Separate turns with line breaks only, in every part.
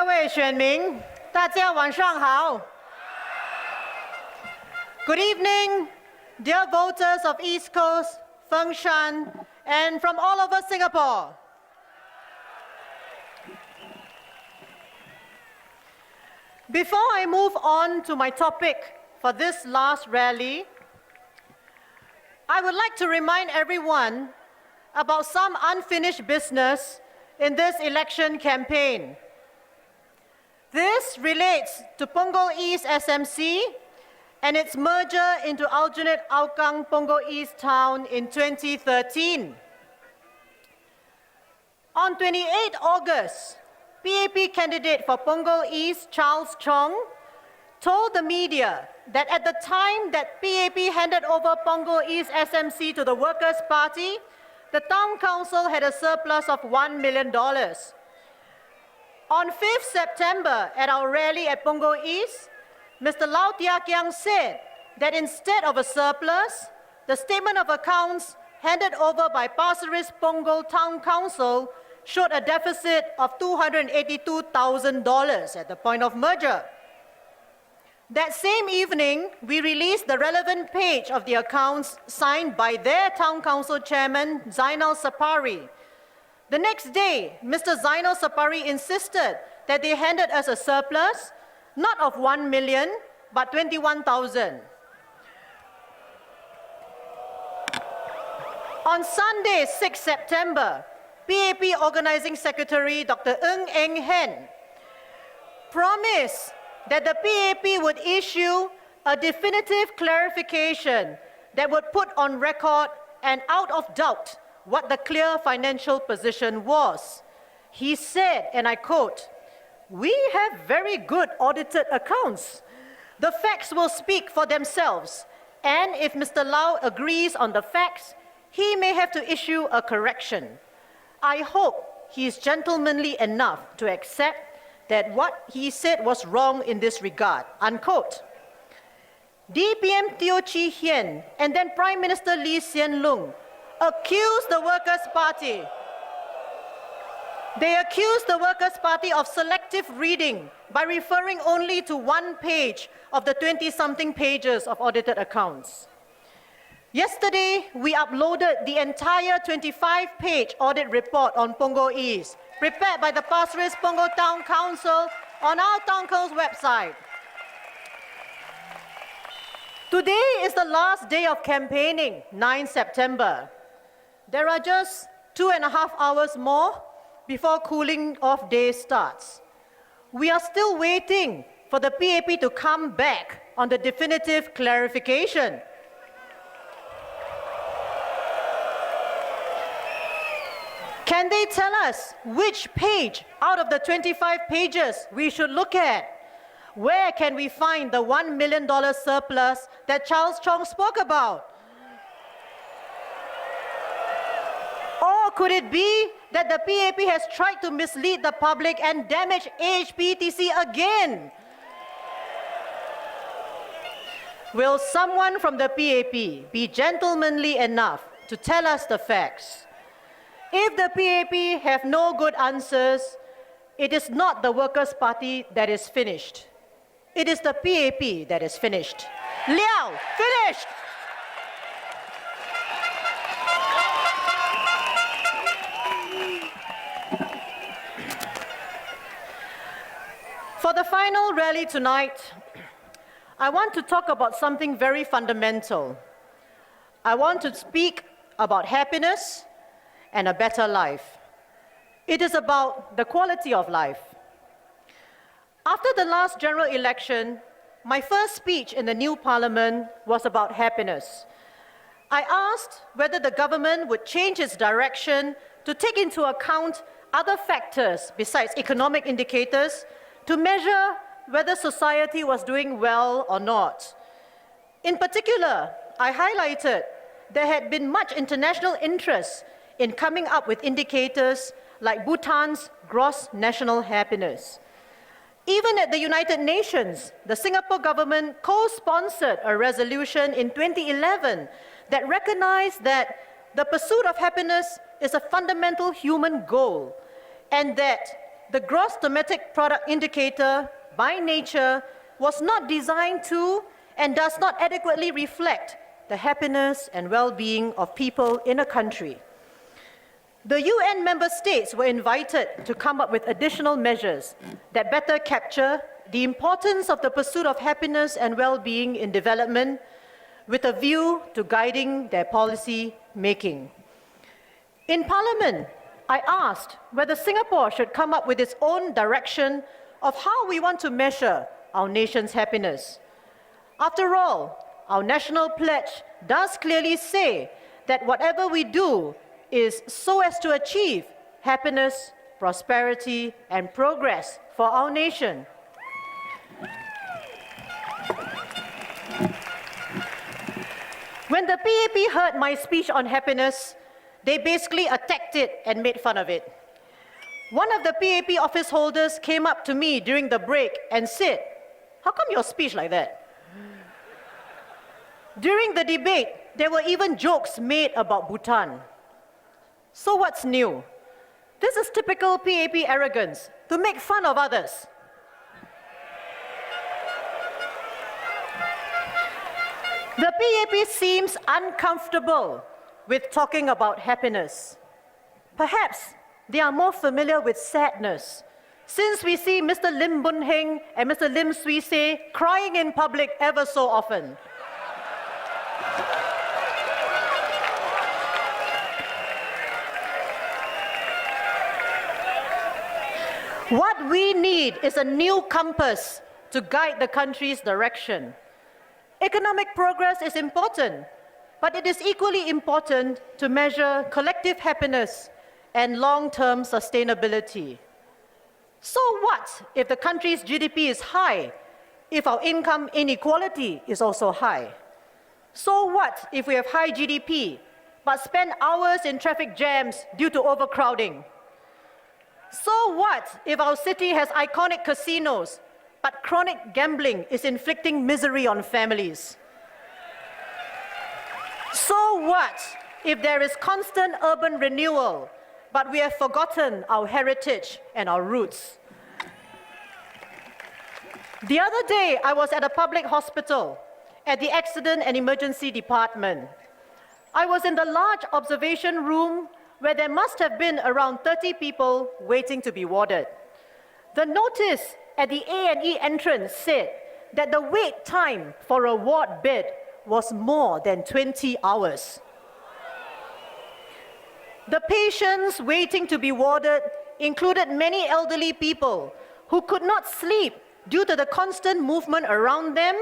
位选民，大家晚上好。Good evening, dear voters of East Coast, Fengshan, and from all over Singapore. Before I move on to my topic for this last rally, I would like to remind everyone about some unfinished business in this election campaign. This relates to Punggol East SMC and its merger into Aljunied Hougang Punggol East Town in 2013. On 28 August, PAP candidate for Punggol East, Charles Chong, told the media that at the time that PAP handed over Punggol East SMC to the Workers' Party, the Town Council had a surplus of $1 million. On 5th September, at our rally at Punggol East, Mr. Lau Tia Kiang said that instead of a surplus, the statement of accounts handed over by Pasir Ris Punggol Town Council showed a deficit of $282,000 at the point of merger. That same evening, we released the relevant page of the accounts signed by their Town Council Chairman, Zainal Sapari. The next day, Mr. Zainal Sapari insisted that they handed us a surplus, not of 1 million, but 21,000. On Sunday, 6 September, PAP Organizing Secretary Dr. Ng Eng Hen promised that the PAP would issue a definitive clarification that would put on record and out of doubt what the clear financial position was. He said, and I quote, "We have very good audited accounts. The facts will speak for themselves, and if Mr. Lau agrees on the facts, he may have to issue a correction. I hope he is gentlemanly enough to accept that what he said was wrong in this regard," unquote. DPM Teo Chee Hean and then Prime Minister Lee Hsien Loong accused the Workers' Party. They accused the Workers' Party of selective reading by referring only to one page of the 20-something pages of audited accounts. Yesterday, we uploaded the entire 25-page audit report on Punggol East, prepared by the Pasir Ris Punggol Town Council on our Town Council's website. Today is the last day of campaigning, 9 September. There are just 2.5 hours more before cooling off day starts. We are still waiting for the PAP to come back on the definitive clarification. Can they tell us which page out of the 25 pages we should look at? Where can we find the $1 million surplus that Charles Chong spoke about? Or could it be that the PAP has tried to mislead the public and damage AHPTC again? Will someone from the PAP be gentlemanly enough to tell us the facts? If the PAP have no good answers, it is not the Workers' Party that is finished. It is the PAP that is finished. Liao, finished! For the final rally tonight, I want to talk about something very fundamental. I want to speak about happiness and a better life. It is about the quality of life. After the last general election, my first speech in the new parliament was about happiness. I asked whether the government would change its direction to take into account other factors besides economic indicators to measure whether society was doing well or not. In particular, I highlighted there had been much international interest in coming up with indicators like Bhutan's gross national happiness. Even at the United Nations, the Singapore government co-sponsored a resolution in 2011 that recognized that the pursuit of happiness is a fundamental human goal and that the gross domestic product indicator, by nature, was not designed to and does not adequately reflect the happiness and well-being of people in a country. The UN member states were invited to come up with additional measures that better capture the importance of the pursuit of happiness and well-being in development with a view to guiding their policy making. In Parliament, I asked whether Singapore should come up with its own direction of how we want to measure our nation's happiness. After all, our national pledge does clearly say that whatever we do is so as to achieve happiness, prosperity, and progress for our nation. When the PAP heard my speech on happiness, they basically attacked it and made fun of it. One of the PAP office holders came up to me during the break and said, "How come your speech like that?" During the debate, there were even jokes made about Bhutan. So what's new? This is typical PAP arrogance, to make fun of others. The PAP seems uncomfortable with talking about happiness. Perhaps they are more familiar with sadness, since we see Mr. Lim Boon Heng and Mr. Lim Swee Se crying in public ever so often. What we need is a new compass to guide the country's direction. Economic progress is important, but it is equally important to measure collective happiness and long-term sustainability. So what if the country's GDP is high, if our income inequality is also high? So what if we have high GDP, but spend hours in traffic jams due to overcrowding? So what if our city has iconic casinos, but chronic gambling is inflicting misery on families? So what if there is constant urban renewal, but we have forgotten our heritage and our roots? The other day, I was at a public hospital at the Accident and Emergency Department. I was in the large observation room where there must have been around 30 people waiting to be warded. The notice at the A&E entrance said that the wait time for a ward bed was more than 20 hours. The patients waiting to be warded included many elderly people who could not sleep due to the constant movement around them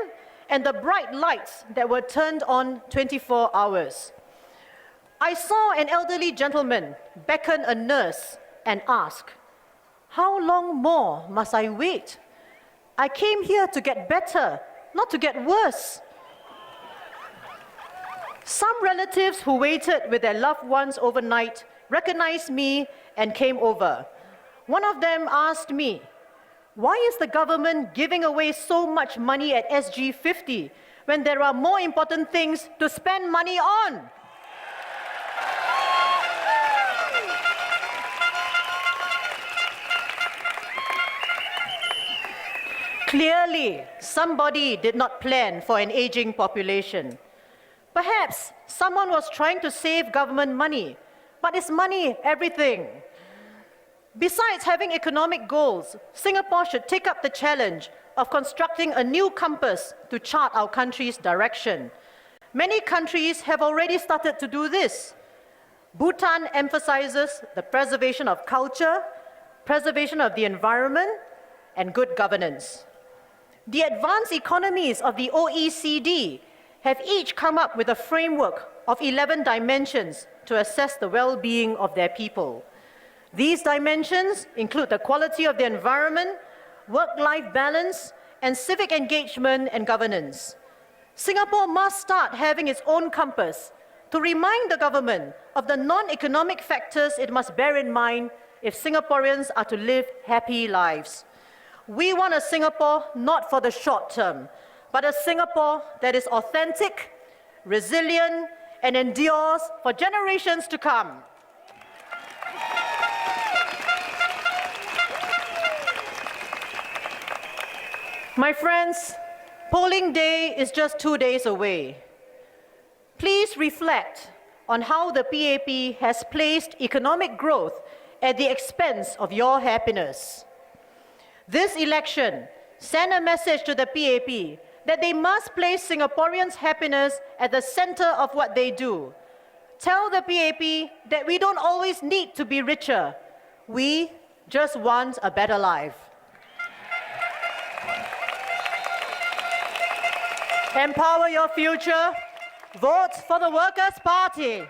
and the bright lights that were turned on 24 hours. I saw an elderly gentleman beckon a nurse and ask, "How long more must I wait? I came here to get better, not to get worse." Some relatives who waited with their loved ones overnight recognized me and came over. One of them asked me, "Why is the government giving away so much money at SG50 when there are more important things to spend money on?" Clearly, somebody did not plan for an aging population. Perhaps someone was trying to save government money, but is money everything? Besides having economic goals, Singapore should take up the challenge of constructing a new compass to chart our country's direction. Many countries have already started to do this. Bhutan emphasizes the preservation of culture, preservation of the environment, and good governance. The advanced economies of the OECD have each come up with a framework of 11 dimensions to assess the well-being of their people. These dimensions include the quality of the environment, work-life balance, and civic engagement and governance. Singapore must start having its own compass to remind the government of the non-economic factors it must bear in mind if Singaporeans are to live happy lives. We want a Singapore not for the short term, but a Singapore that is authentic, resilient, and endures for generations to come. My friends, polling day is just 2 days away. Please reflect on how the PAP has placed economic growth at the expense of your happiness. This election sent a message to the PAP that they must place Singaporeans' happiness at the center of what they do. Tell the PAP that we don't always need to be richer. We just want a better life. Empower your future. Vote for the Workers' Party.